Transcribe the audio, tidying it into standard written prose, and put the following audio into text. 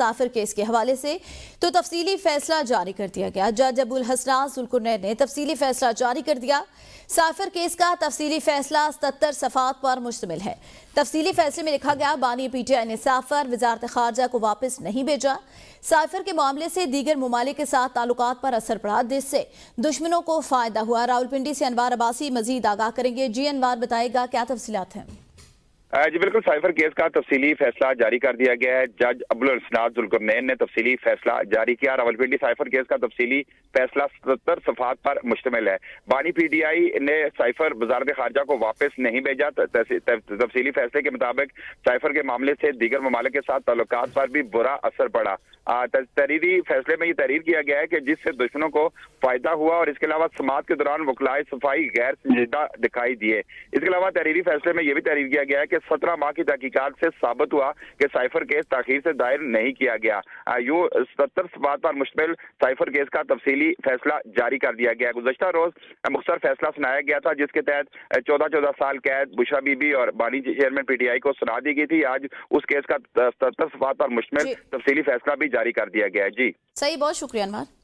سافر case کے حوالے سے تو تفصیلی فیصلہ جاری کر دیا گیا۔ جج ابوالحسنات ذوالقرنین نے تفصیلی فیصلہ جاری کر دیا۔ سافر کیس کا تفصیلی فیصلہ 77 صفحات پر مشتمل ہے۔ تفصیلی فیصلے میں لکھا گیا بانی پی ٹی آئی نے سافر وزارت خارجہ کو واپس نہیں بھیجا۔ سافر کے معاملے سے دیگر ممالک کے ساتھ تعلقات پر اثر پڑا، جس سے دشمنوں کو فائدہ ہوا۔ راولپنڈی سے انوار عباسی مزید آگاہ کریں گے۔ جی انوار، بتائے گا کیا تفصیلات ہیں؟ جی بالکل، سائفر کیس کا تفصیلی فیصلہ جاری کر دیا گیا ہے۔ جج ابوالحسنات ذوالقرنین نے تفصیلی فیصلہ جاری کیا۔ راولپنڈی سائفر کیس کا تفصیلی فیصلہ 77 صفحات پر مشتمل ہے۔ بانی پی ٹی آئی نے سائفر وزارت خارجہ کو واپس نہیں بھیجا۔ تفصیلی فیصلے کے مطابق سائفر کے معاملے سے دیگر ممالک کے ساتھ تعلقات پر بھی برا اثر پڑا۔ تحریری فیصلے میں یہ تحریر کیا گیا ہے کہ جس سے دشمنوں کو فائدہ ہوا اور اس کے علاوہ سماعت کے دوران وکلائے صفائی غیر سنجیدہ دکھائی دیے۔ اس کے علاوہ تحریری فیصلے میں یہ بھی تحریر کیا گیا ہے کہ 17 ماہ کی تحقیقات سے ثابت ہوا کہ سائفر کیس تاخیر سے دائر نہیں کیا گیا۔ یوں 77 صفحات پر مشتمل سائفر کیس کا تفصیلی فیصلہ جاری کر دیا گیا۔ گزشتہ روز مختصر فیصلہ سنایا گیا تھا، جس کے تحت 14 سال قید بشرا بی بی اور بانی چیئرمین پی ٹی آئی کو سنا دی گئی تھی۔ آج اس کیس کا 77 صفحات پر مشتمل تفصیلی فیصلہ بھی جاری کر دیا گیا ہے۔ جی صحیح، بہت شکریہ انوار۔